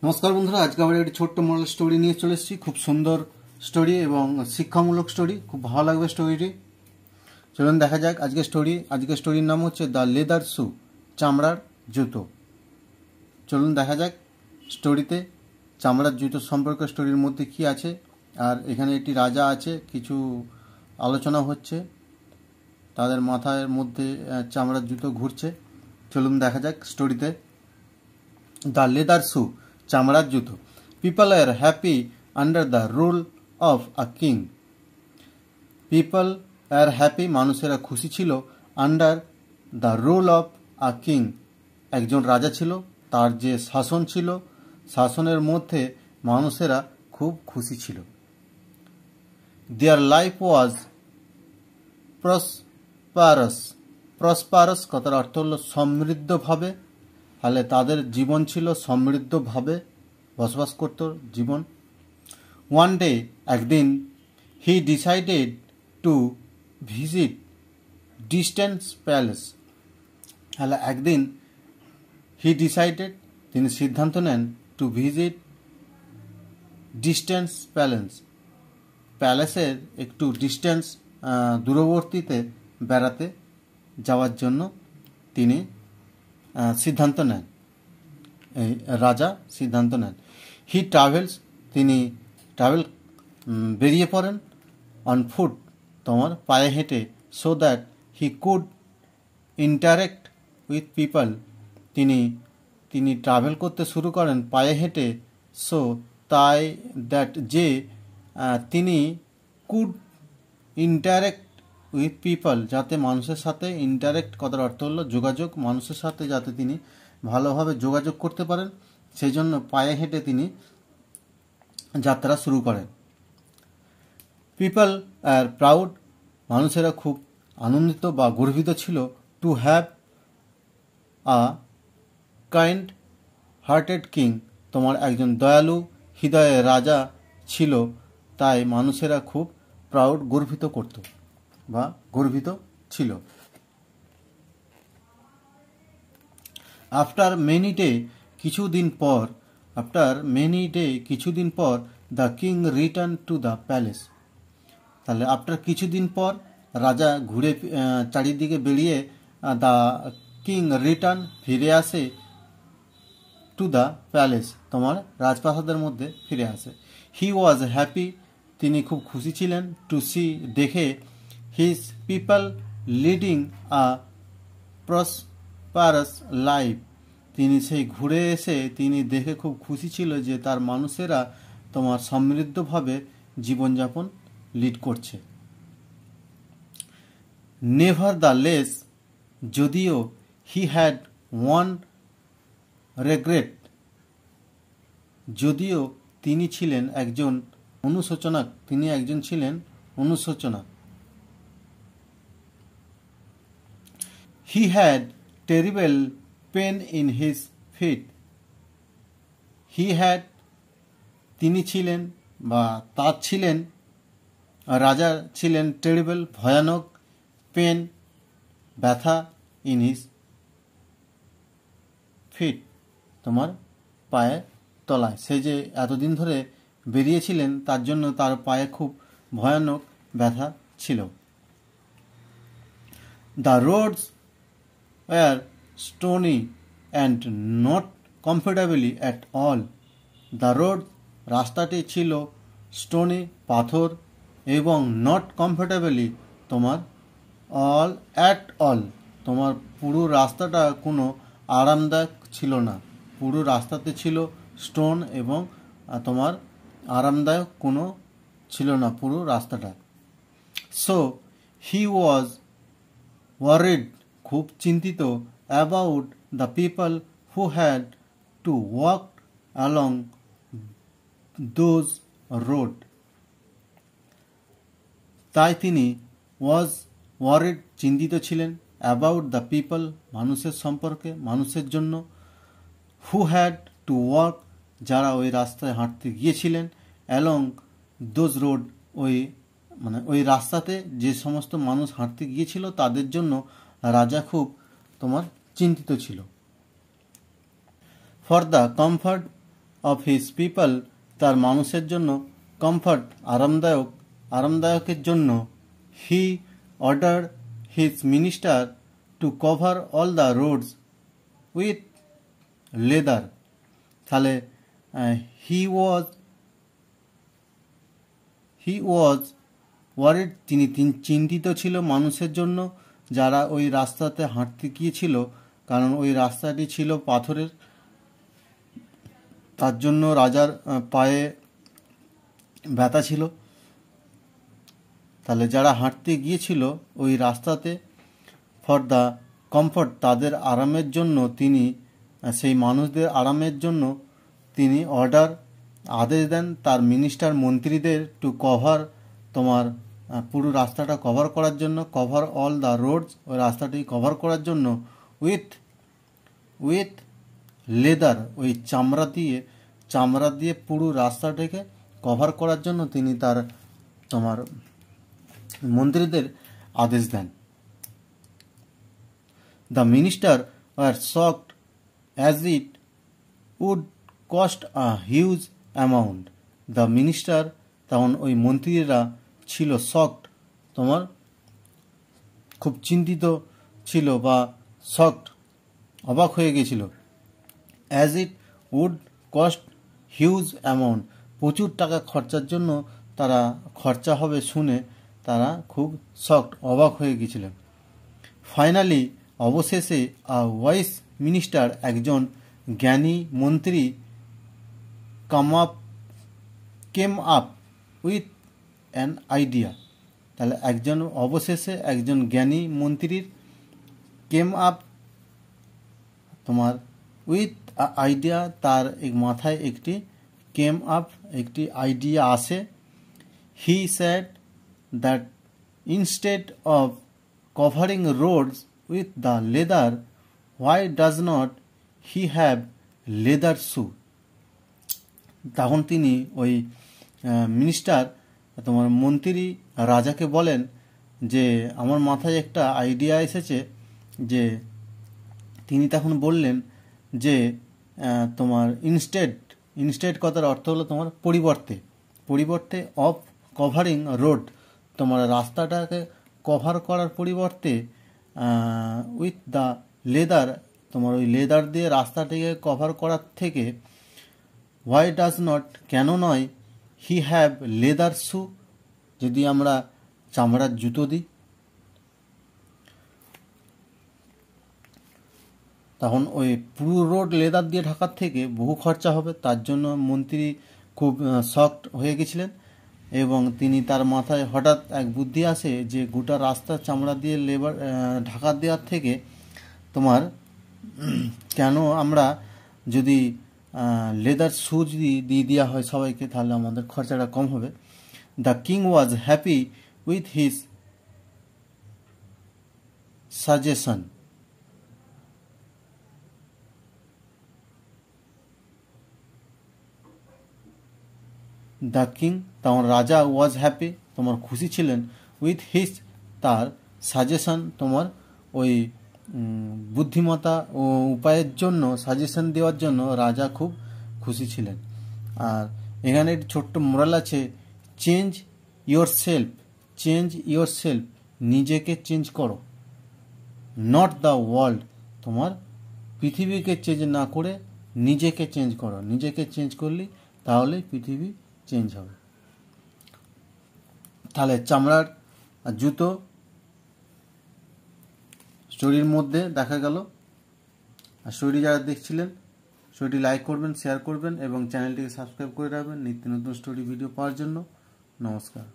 নমস্কার বন্ধুরা, আজকে আবার একটি ছোট্ট মোরাল স্টোরি নিয়ে চলে এসেছি। খুব সুন্দর স্টোরি এবং শিক্ষামূলক স্টোরি, খুব ভালো লাগবে স্টোরিটি। চলুন দেখা যাক আজকের স্টোরির নাম হচ্ছে দ্য লেদার শু, চামড়ার জুতো। চলুন দেখা যাক স্টোরিতে চামড়ার জুতো সম্পর্কে স্টোরির মধ্যে কি আছে। আর এখানে একটি রাজা আছে, কিছু আলোচনা হচ্ছে, তাদের মাথার মধ্যে চামড়ার জুতো ঘুরছে। চলুন দেখা যাক স্টোরিতে। দ্য লেদার শু, চামড়ার জুতো। People are happy under the rule of a king. People are happy, মানুষেরা খুশি ছিল, under the rule of a king, একজন রাজা ছিল, তার যে শাসন ছিল, শাসনের মধ্যে মানুষেরা খুব খুশি ছিল। Their life was prosperous. Prosperous কথার অর্থ হল সমৃদ্ধভাবে, তাহলে তাদের জীবন ছিল সমৃদ্ধভাবে বসবাস করত জীবন। ওয়ান ডে, একদিন, he decided to visit distance palace. তাহলে একদিন হি ডিসাইডেড, তিনি সিদ্ধান্ত নেন, টু ভিজিট ডিস্টেন্স প্যালেস, প্যালেসের একটু ডিস্টেন্স দূরবর্তীতে বেড়াতে যাওয়ার জন্য তিনি সিদ্ধান্ত নেন, এই রাজা সিদ্ধান্ত নেন। হি ট্রাভেলস, তিনি বেরিয়ে পড়েন, অন ফুট, তোমার পায়ে হেঁটে, so that he could interact with people, তিনি ট্রাভেল করতে শুরু করেন পায়ে হেঁটে, সো তাই, দ্যাট যে, তিনি কুড ইন্টারেক্ট উইথ পিপল, যাতে মানুষের সাথে, ইন্টারেক্ট কথার অর্থ হলো যোগাযোগ, মানুষের সাথে যাতে তিনি ভালোভাবে যোগাযোগ করতে পারেন, সেই জন্য পায়ে হেঁটে তিনি যাত্রা শুরু করেন। পিপল আর প্রাউড, মানুষেরা খুব আনন্দিত বা গর্বিত ছিল, to have a kind hearted king, তোমার একজন দয়ালু হৃদয়ের রাজা ছিল, তাই মানুষেরা খুব প্রাউড, গর্বিত করত বা গর্বিত ছিল। আফটার মেনি ডে, কিছুদিন পর, the king return to the palace. তাহলে আফটার কিছুদিন পর, রাজা ঘুরে চারিদিকে বেরিয়ে, দ্য কিং রিটার্ন, ফিরে আসে, টু দ্য প্যালেস, তোমার রাজপ্রাসাদের মধ্যে ফিরে আসে। হি ওয়াজ হ্যাপি, তিনি খুব খুশি ছিলেন, টু সি, দেখে, his people leading a prosperous life, তিনি সেই ঘুরে এসে তিনি দেখে খুব খুশি ছিল যে তার মানুষেরা তোমার সমৃদ্ধভাবে জীবনযাপন লিড করছে। নেভার দ্য লেস, যদিও, হি হ্যাড ওয়ান রেগ্রেট, যদিও তিনি একজন ছিলেন অনুশোচনা। He had terrible pain in his feet. তিনি ছিলেন বা তার ছিলেন, রাজা ছিলেন, টেরিবল ভয়ানক, পেন ব্যথা, ইন হিজ ফিট, তোমার পায়ের তলায়, সে যে এতদিন ধরে বেরিয়েছিলেন তার জন্য তার পায়ে খুব ভয়ানক ব্যথা ছিল। The roads were stony and not comfortably at all. The road, রাস্তাটি ছিল, স্টোনি, পাথর, এবং নট কমফোর্টেবলি, তোমার অ্যাট অল, তোমার পুরো রাস্তাটা কোনো আরামদায়ক ছিল না, পুরো রাস্তাতে ছিল স্টোন এবং তোমার আরামদায়ক কোনো ছিল না পুরো রাস্তাটা। সো হি ওয়াজ ওয়ারিড, খুব চিন্তিত, about the people who had to walk along those road. তাই তিনি ওয়াজ ওয়ারিড, চিন্তিত ছিলেন, অ্যাবাউট দ্য পিপল, মানুষের সম্পর্কে, মানুষের জন্য, হু হ্যাড টু ওয়াক, যারা ওই রাস্তায় হাঁটতে গিয়েছিলেন, অ্যালং দোজ রোড, ওই রাস্তাতে যে সমস্ত মানুষ হাঁটতে গিয়েছিল তাদের জন্য রাজা খুব তোমার চিন্তিত ছিল। For the comfort of his people, তার মানুষের জন্য, কমফর্ট আরামদায়কের জন্য, হি order his minister to cover all the roads with leather. তাহলে হি ওয়াজ ওয়ারিড, তিনি চিন্তিত ছিল মানুষের জন্য যারা ওই রাস্তাতে হাঁটতে গিয়েছিল, কারণ ওই রাস্তাটি ছিল পাথরের, তার জন্য রাজার পায়ে ব্যথা ছিল। তাহলে যারা হাঁটতে গিয়েছিল ওই রাস্তাতে, ফর দ্য কমফর্ট, তাদের আরামের জন্য তিনি, সেই মানুষদের আরামের জন্য তিনি আদেশ দেন তার মিনিস্টার মন্ত্রীদের টু কভার, তোমার পুরো রাস্তাটা কভার করার জন্য, কভার অল দ্য রোডস, ওই রাস্তাটি কভার করার জন্য, উইথ লেদার, ওই চামড়া দিয়ে পুরো রাস্তাটাকে কভার করার জন্য তিনি তার তোমার মন্ত্রীদের আদেশ দেন। The minister were shocked as it would cost a huge amount. The minister, তখন ওই মন্ত্রীরা ছিল শকড, তোমার খুব চিন্তিত ছিল বা শকড, অবাক হয়ে গেছিল। As it would cost huge amount, প্রচুর টাকা খরচার জন্য তারা খরচা হবে শুনে তারা খুব শকড, অবাক হয়ে গেছিলেন। ফাইনালি, অবশেষে আ ওয়াইস মিনিস্টার, একজন জ্ঞানী মন্ত্রী, came up with an idea. তাহলে অবশেষে একজন জ্ঞানী মন্ত্রীর কেম আপ, তোমার উইথ আইডিয়া, তার মাথায় একটি আইডিয়া আসে। He said that instead of covering roads with the leather, why does not he have leather shoe. তখন তিনি ওই মিনিস্টার, তোমার মন্ত্রী রাজাকে বলেন যে আমার মাথায় একটা আইডিয়া এসেছে, যে তিনি তখন বললেন যে তোমার ইনস্টেড কথার অর্থ হলো তোমার পরিবর্তে অফ কভারিং রোড, তোমার রাস্তাটাকে কভার করার পরিবর্তে উইথ দ্য লেদার, তোমার ওই লেদার দিয়ে রাস্তাটিকে কভার করার থেকে, হোয়াই ডাজ নট, কেন নয়, হি হ্যাভ লেদার শু, যদি আমরা চামড়ার জুতো দিই। তখন ওই পুরো রোড লেদার দিয়ে ঢাকার থেকে বহু খরচা হবে, তার জন্য মন্ত্রী খুব শকড হয়ে গেছিলেন। এবং তিনি, তার মাথায় হঠাৎ এক বুদ্ধি আসে যে গোটা রাস্তা চামড়া দিয়ে ঢাকা দেওয়ার থেকে তোমার কেন আমরা যদি লেদার শু যদি দিয়ে দেওয়া হয় সবাইকে, তাহলে আমাদের খরচাটা কম হবে। The king was happy with his suggestion. The king, তখন রাজা, ওয়াজ হ্যাপি, তোমার খুশি ছিলেন, উইথ হিজ, তার সাজেশন, তোমার ওই বুদ্ধিমত্তা ও উপায়ের জন্য, সাজেশন দেওয়ার জন্য রাজা খুব খুশি ছিলেন। আর এখানে ছোট্ট মোরাল আছে, চেঞ্জ ইয়োর সেলফ, নিজেকে চেঞ্জ করো, নট দ্য ওয়ার্ল্ড, তোমার পৃথিবীকে চেঞ্জ না করে নিজেকে চেঞ্জ করো, নিজেকে চেঞ্জ করলে তাহলে পৃথিবী চেঞ্জ হবে। তাহলে চামড়ার জুতো স্টোরির মধ্যে দেখা গেল। আর স্টোরি যারা দেখছিলেন, স্টোরিটি লাইক করবেন, শেয়ার করবেন এবং চ্যানেলটিকে সাবস্ক্রাইব করে রাখবেন নিত্য নতুন স্টোরি ভিডিও পাওয়ার জন্য। নমস্কার।